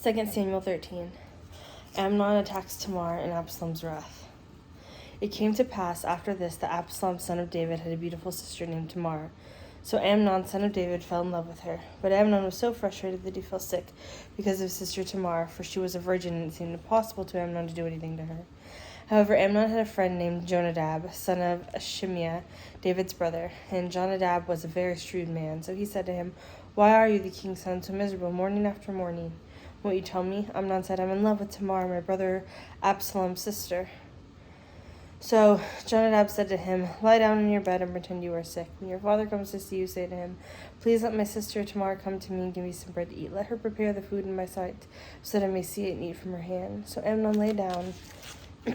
2 Samuel 13. Amnon attacks Tamar in Absalom's wrath. It came to pass after this that Absalom, son of David, had a beautiful sister named Tamar. So Amnon, son of David, fell in love with her. But Amnon was so frustrated that he fell sick because of his sister Tamar, for she was a virgin, and it seemed impossible to Amnon to do anything to her. However, Amnon had a friend named Jonadab, son of Shimeah, David's brother, and Jonadab was a very shrewd man. So he said to him, "Why are you, the king's son, so miserable morning after morning?" "Won't you tell me?" Amnon said. "I'm in love with Tamar, my brother Absalom's sister." So Jonadab said to him, "Lie down in your bed and pretend you are sick. When your father comes to see you, say to him, 'Please let my sister Tamar come to me and give me some bread to eat. Let her prepare the food in my sight, so that I may see it and eat from her hand.'" So Amnon lay down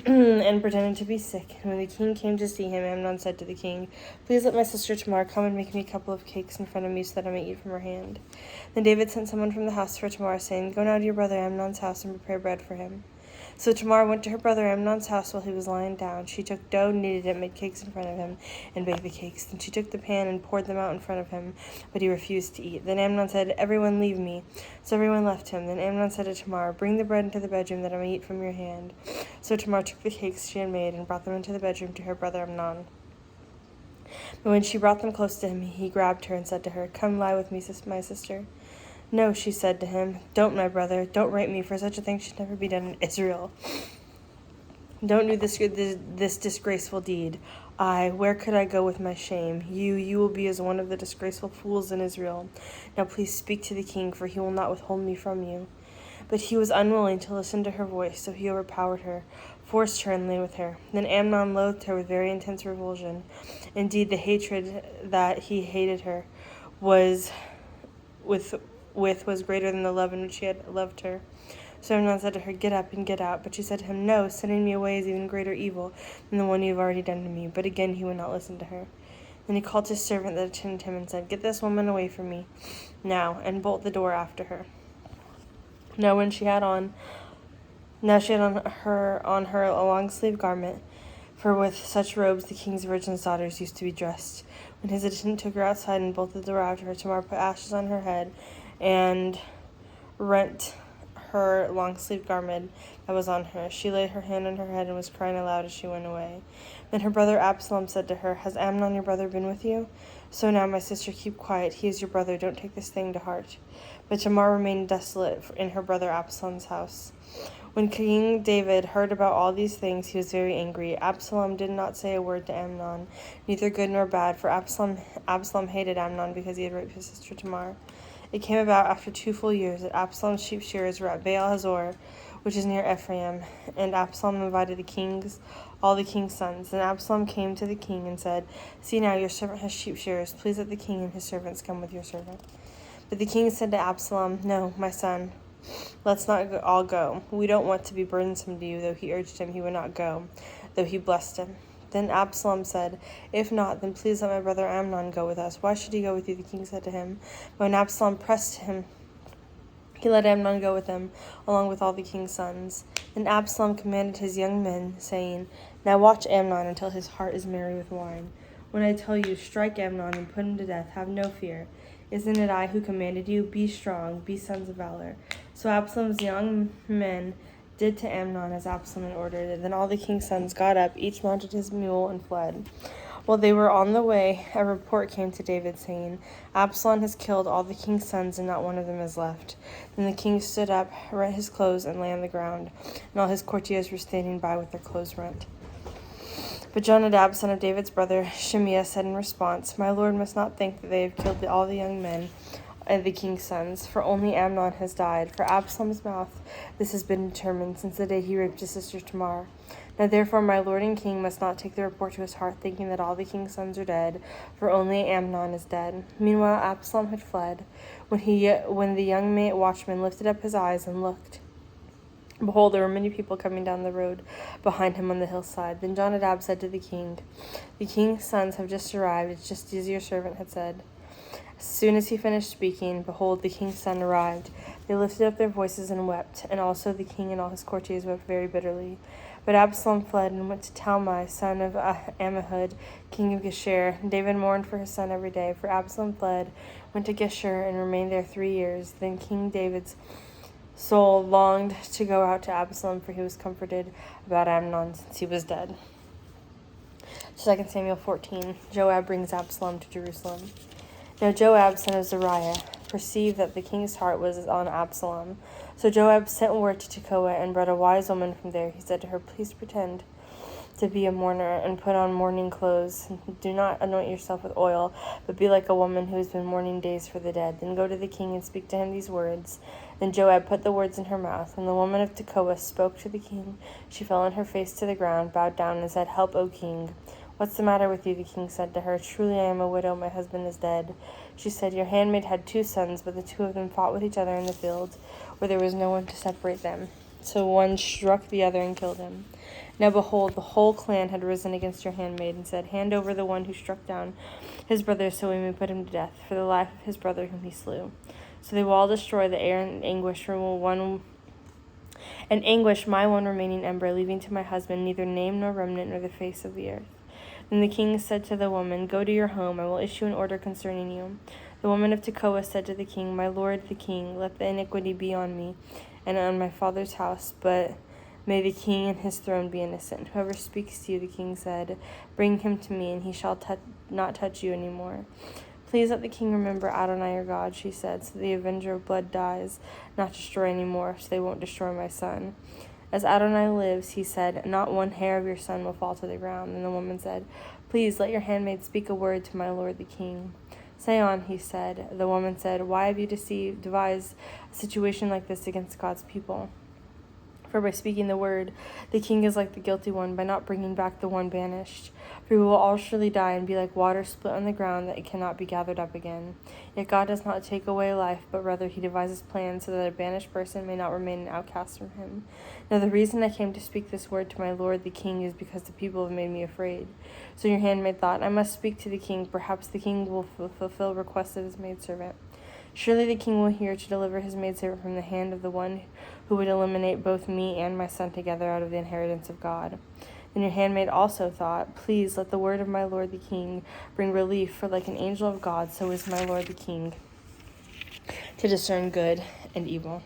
and pretended to be sick. And when the king came to see him, Amnon said to the king, "Please let my sister Tamar come and make me a couple of cakes in front of me, so that I may eat from her hand." Then David sent someone from the house for Tamar, saying, "Go now to your brother Amnon's house and prepare bread for him." So Tamar went to her brother Amnon's house while he was lying down. She took dough, kneaded it, made cakes in front of him, and baked the cakes. Then she took the pan and poured them out in front of him, but he refused to eat. Then Amnon said, "Everyone leave me." So everyone left him. Then Amnon said to Tamar, "Bring the bread into the bedroom, that I may eat from your hand." So Tamar took the cakes she had made and brought them into the bedroom to her brother Amnon. But when she brought them close to him, he grabbed her and said to her, "Come lie with me, my sister." "No," she said to him. "Don't, my brother. Don't rape me, for such a thing should never be done in Israel. Don't do this disgraceful deed. Where could I go with my shame? You will be as one of the disgraceful fools in Israel. Now please speak to the king, for he will not withhold me from you." But he was unwilling to listen to her voice, so he overpowered her, forced her, and lay with her. Then Amnon loathed her with very intense revulsion. Indeed, the hatred that he hated her was was greater than the love in which he had loved her. So Amnon said to her, "Get up and get out." But she said to him, "No, sending me away is even greater evil than the one you have already done to me." But again he would not listen to her. Then he called his servant that attended him and said, "Get this woman away from me now, and bolt the door after her." Now she had on her a long sleeved garment, for with such robes the king's virgin daughters used to be dressed. When his attendant took her outside and bolted the door after her, Tamar put ashes on her head and rent her long-sleeved garment that was on her. She laid her hand on her head and was crying aloud as she went away. Then her brother Absalom said to her, "Has Amnon your brother been with you? So now, my sister, keep quiet. He is your brother. Don't take this thing to heart." But Tamar remained desolate in her brother Absalom's house. When King David heard about all these things, he was very angry. Absalom did not say a word to Amnon, neither good nor bad, for Absalom hated Amnon because he had raped his sister Tamar. It came about after 2 full years that Absalom's sheep shearers were at Baal Hazor, which is near Ephraim, and Absalom invited all the king's sons. Then Absalom came to the king and said, "See now, your servant has sheep shearers. Please let the king and his servants come with your servant." But the king said to Absalom, "No, my son, let's not all go. We don't want to be burdensome to you." Though he urged him, he would not go, though he blessed him. Then Absalom said, "If not, then please let my brother Amnon go with us." "Why should he go with you?" the king said to him. But when Absalom pressed him, he let Amnon go with him, along with all the king's sons. Then Absalom commanded his young men, saying, "Now watch Amnon until his heart is merry with wine. When I tell you, strike Amnon and put him to death, have no fear. Isn't it I who commanded you? Be strong, be sons of valor." So Absalom's young men did to Amnon as Absalom had ordered. Then all the king's sons got up, each mounted his mule, and fled. While they were on the way, a report came to David, saying, "Absalom has killed all the king's sons, and not one of them is left." Then the king stood up, rent his clothes, and lay on the ground, and all his courtiers were standing by with their clothes rent. But Jonadab, son of David's brother, Shimeah, said in response, "My lord must not think that they have killed all the young men of the king's sons, for only Amnon has died. For Absalom's mouth this has been determined since the day he raped his sister Tamar. Now therefore my lord and king must not take the report to his heart, thinking that all the king's sons are dead, for only Amnon is dead." Meanwhile Absalom had fled. When the young watchman lifted up his eyes and looked, behold, there were many people coming down the road behind him on the hillside. Then Jonadab said to the king, "The king's sons have just arrived, it's just as your servant had said." As soon as he finished speaking, behold, the king's son arrived. They lifted up their voices and wept, and also the king and all his courtiers wept very bitterly. But Absalom fled and went to Talmai, son of Ammihud, king of Geshur. David mourned for his son every day, for Absalom fled, went to Geshur, and remained there 3 years. Then King David's soul longed to go out to Absalom, for he was comforted about Amnon since he was dead. 2 Samuel 14. Joab brings Absalom to Jerusalem. Now Joab, son of Zeruiah, perceived that the king's heart was on Absalom. So Joab sent word to Tekoa and brought a wise woman from there. He said to her, "Please pretend to be a mourner and put on mourning clothes. Do not anoint yourself with oil, but be like a woman who has been mourning days for the dead. Then go to the king and speak to him these words." Then Joab put the words in her mouth. When the woman of Tekoa spoke to the king, she fell on her face to the ground, bowed down, and said, "Help, O king." "What's the matter with you?" the king said to her. "Truly I am a widow, my husband is dead." She said, "Your handmaid had 2 sons, but the 2 of them fought with each other in the field, where there was no one to separate them. So one struck the other and killed him. Now behold, the whole clan had risen against your handmaid, and said, 'Hand over the one who struck down his brother, so we may put him to death, for the life of his brother whom he slew.' So they will all destroy the heir in anguish my one remaining ember, leaving to my husband neither name nor remnant nor the face of the earth." Then the king said to the woman, "Go to your home, I will issue an order concerning you." The woman of Tekoa said to the king, "My lord the king, let the iniquity be on me and on my father's house, but may the king and his throne be innocent. Whoever speaks to you," the king said, "bring him to me, and he shall not touch you any more." "Please let the king remember Adonai your God," she said, "so the avenger of blood dies, not destroy any more, so they won't destroy my son." "As Adonai lives," he said, "not one hair of your son will fall to the ground." And the woman said, "Please let your handmaid speak a word to my lord the king." "Say on," he said. The woman said, "Why have you devised a situation like this against God's people? For by speaking the word, the king is like the guilty one, by not bringing back the one banished. For we will all surely die and be like water split on the ground that it cannot be gathered up again. Yet God does not take away life, but rather he devises plans so that a banished person may not remain an outcast from him. Now the reason I came to speak this word to my lord the king is because the people have made me afraid. So your handmaid thought, I must speak to the king. Perhaps the king will fulfill requests of his maidservant. Surely the king will hear to deliver his maidservant from the hand of the one who would eliminate both me and my son together out of the inheritance of God." Then your handmaid also thought, "Please let the word of my lord the king bring relief, for like an angel of God, so is my lord the king, to discern good and evil.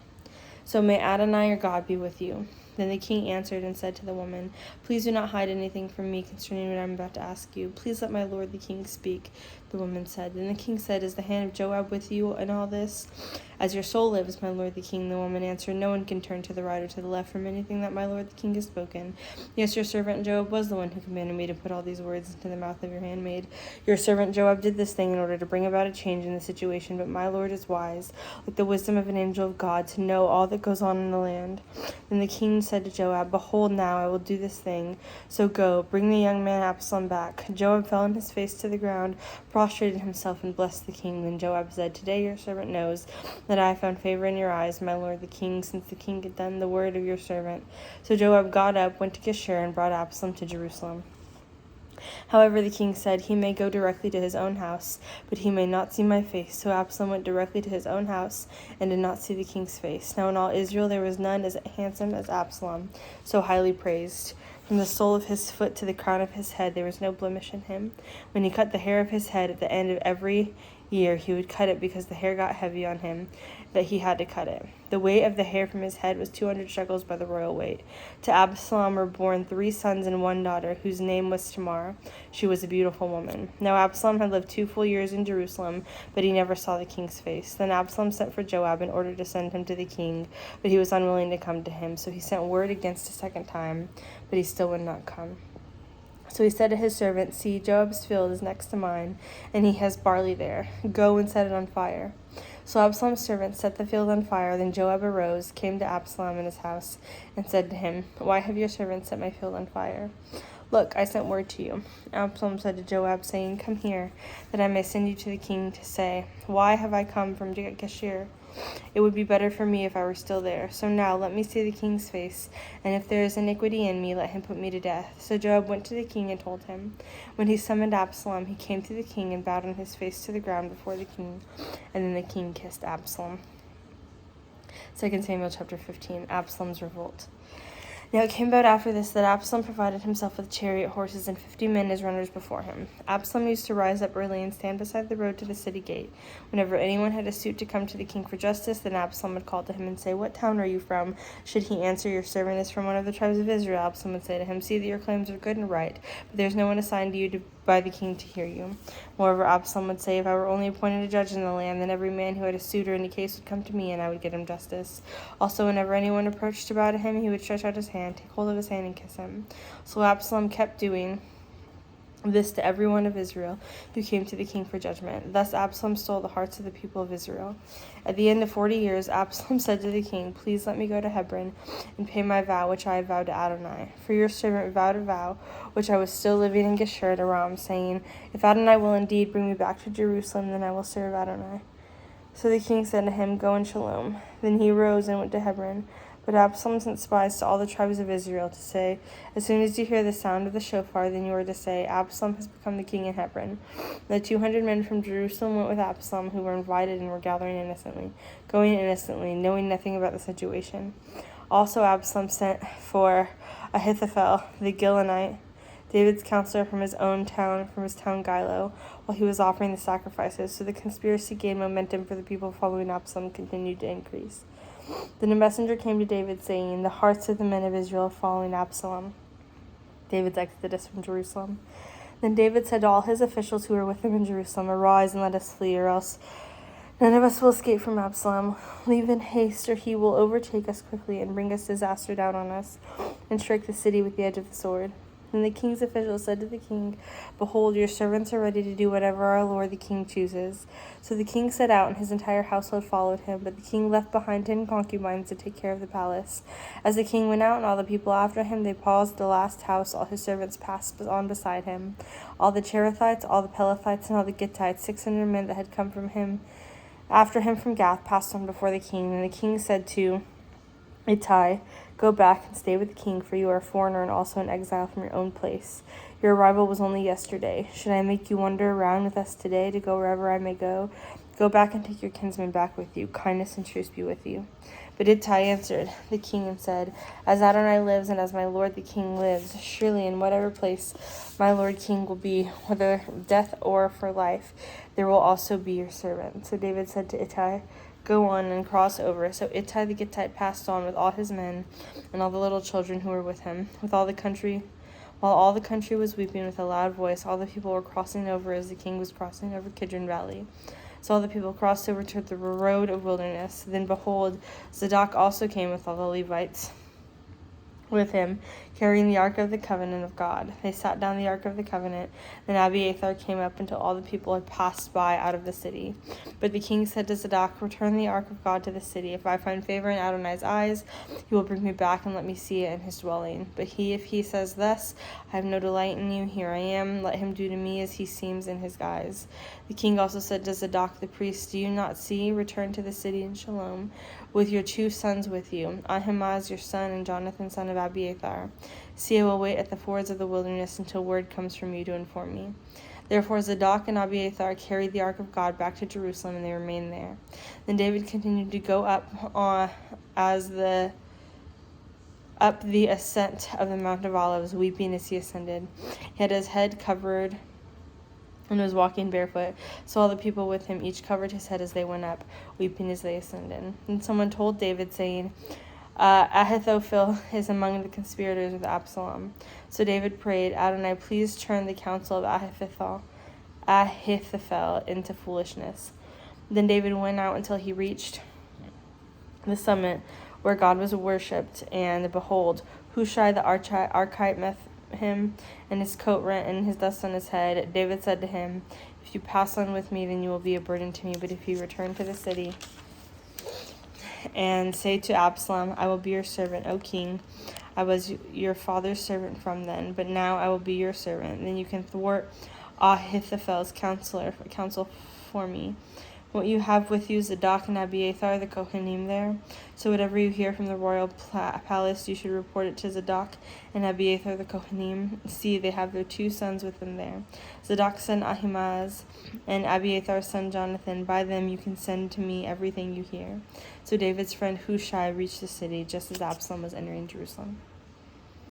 So may Adonai your God be with you." Then the king answered and said to the woman, "Please do not hide anything from me concerning what I am about to ask you. Please let my lord the king speak." The woman said. Then the king said, "Is the hand of Joab with you in all this?" "As your soul lives, my lord the king," the woman answered, "no one can turn to the right or to the left from anything that my lord the king has spoken. Yes, your servant Joab was the one who commanded me to put all these words into the mouth of your handmaid. Your servant Joab did this thing in order to bring about a change in the situation, but my lord is wise, like the wisdom of an angel of God, to know all that goes on in the land." Then the king said to Joab, "Behold, now I will do this thing. So go, bring the young man Absalom back." Joab fell on his face to the ground, prostrated himself, and blessed the king. Then Joab said, "Today your servant knows that I have found favor in your eyes, my lord the king, since the king had done the word of your servant." So Joab got up, went to Geshur, and brought Absalom to Jerusalem. However, the king said, "He may go directly to his own house, but he may not see my face." So Absalom went directly to his own house and did not see the king's face. Now in all Israel there was none as handsome as Absalom, so highly praised. From the sole of his foot to the crown of his head there was no blemish in him. When he cut the hair of his head at the end of every year, he would cut it because the hair got heavy on him, that he had to cut it. The weight of the hair from his head was 200 shekels by the royal weight. To Absalom were born 3 sons and 1 daughter, whose name was Tamar. She was a beautiful woman. Now Absalom had lived 2 full years in Jerusalem, but he never saw the king's face. Then Absalom sent for Joab in order to send him to the king, but he was unwilling to come to him. So he sent word against a second time, but he still would not come. So he said to his servant, "See, Joab's field is next to mine, and he has barley there. Go and set it on fire." So Absalom's servant set the field on fire. Then Joab arose, came to Absalom in his house, and said to him, "Why have your servant set my field on fire? Look, I sent word to you." Absalom said to Joab, saying, "Come here, that I may send you to the king to say, 'Why have I come from Geshur? It would be better for me if I were still there. So now let me see the king's face, and if there is iniquity in me, let him put me to death.'" So Joab went to the king and told him. When he summoned Absalom, he came to the king and bowed on his face to the ground before the king, and then the king kissed Absalom. 2 Samuel chapter 15, Absalom's revolt. Now it came about after this that Absalom provided himself with chariot horses and 50 men as runners before him. Absalom used to rise up early and stand beside the road to the city gate. Whenever anyone had a suit to come to the king for justice, then Absalom would call to him and say, "What town are you from?" Should he answer, "Your servant is from one of the tribes of Israel," Absalom would say to him, "See that your claims are good and right, but there is no one assigned to you by the king to hear you." Moreover, Absalom would say, "If I were only appointed a judge in the land, then every man who had a suit or any case would come to me, and I would get him justice." Also, whenever anyone approached to bow to him, he would stretch out his hand, take hold of his hand, and kiss him. So Absalom kept doing this to every one of Israel who came to the king for judgment. Thus Absalom stole the hearts of the people of Israel. At the end of 40 years, Absalom said to the king, "Please let me go to Hebron and pay my vow which I have vowed to Adonai. For your servant vowed a vow which I was still living in Geshur at Aram, saying, 'If Adonai will indeed bring me back to Jerusalem, then I will serve Adonai.'" So the king said to him, "Go in shalom." Then he rose and went to Hebron. But Absalom sent spies to all the tribes of Israel to say, "As soon as you hear the sound of the shofar, then you are to say, 'Absalom has become the king in Hebron.'" The 200 men from Jerusalem went with Absalom, who were invited and were going innocently, knowing nothing about the situation. Also Absalom sent for Ahithophel, the Gilonite, David's counselor from his town Gilo, while he was offering the sacrifices. So the conspiracy gained momentum, for the people following Absalom continued to increase. Then a messenger came to David, saying, "The hearts of the men of Israel are following Absalom." David's exodus from Jerusalem. Then David said to all his officials who were with him in Jerusalem, "Arise and let us flee, or else none of us will escape from Absalom. Leave in haste, or he will overtake us quickly and bring us disaster down on us, and strike the city with the edge of the sword." Then the king's officials said to the king, "Behold, your servants are ready to do whatever our lord the king chooses." So the king set out, and his entire household followed him. But the king left behind 10 concubines to take care of the palace. As the king went out, and all the people after him, they paused at the last house. All his servants passed on beside him. All the Cherethites, all the Pelethites, and all the Gittites, 600 men that had come after him from Gath, passed on before the king. And the king said to Ittai, "Go back and stay with the king, for you are a foreigner and also an exile from your own place. Your arrival was only yesterday. Should I make you wander around with us today to go wherever I may go? Go back and take your kinsman back with you. Kindness and truce be with you." But Ittai answered the king and said, "As Adonai lives and as my lord the king lives, surely in whatever place my lord king will be, whether death or for life, there will also be your servant." So David said to Ittai, "Go on and cross over." So Ittai the Gittite passed on with all his men and all the little children who were with him. While all the country was weeping with a loud voice, all the people were crossing over as the king was crossing over Kidron Valley. So all the people crossed over to the road of wilderness. Then behold, Zadok also came with all the Levites with him, carrying the ark of the covenant of God. They sat down the ark of the covenant. Then Abiathar came up until all the people had passed by out of the city. But the king said to Zadok, "Return the ark of God to the city. If I find favor in Adonai's eyes, he will bring me back and let me see it in his dwelling. But if he says thus, 'I have no delight in you, here I am,' let him do to me as he seems in his guise." The king also said to Zadok the priest, "Do you not see? Return to the city in shalom, with your 2 sons with you, Ahimaaz your son and Jonathan son of Abiathar. See, I will wait at the fords of the wilderness until word comes from you to inform me." Therefore Zadok and Abiathar carried the ark of God back to Jerusalem, and they remained there. Then David continued to go up the ascent of the Mount of Olives, weeping as he ascended. He had his head covered and was walking barefoot. So all the people with him each covered his head as they went up, weeping as they ascended. And someone told David, saying, "Ahithophel is among the conspirators with Absalom." So David prayed, "Adonai, please turn the counsel of Ahithophel into foolishness." Then David went out until he reached the summit where God was worshipped, and behold, Hushai the Archite met him, and his coat rent and his dust on his head. David said to him, "If you pass on with me, then you will be a burden to me. But if you return to the city and say to Absalom, 'I will be your servant, O king. I was your father's servant from then, but now I will be your servant,' then you can thwart Ahithophel's counsel for me. Won't you have with you Zadok and Abiathar the Kohanim there? So whatever you hear from the royal palace, you should report it to Zadok and Abiathar the Kohanim. See, they have their 2 sons with them there, Zadok's son Ahimaaz and Abiathar's son Jonathan. By them you can send to me everything you hear." So David's friend Hushai reached the city just as Absalom was entering Jerusalem.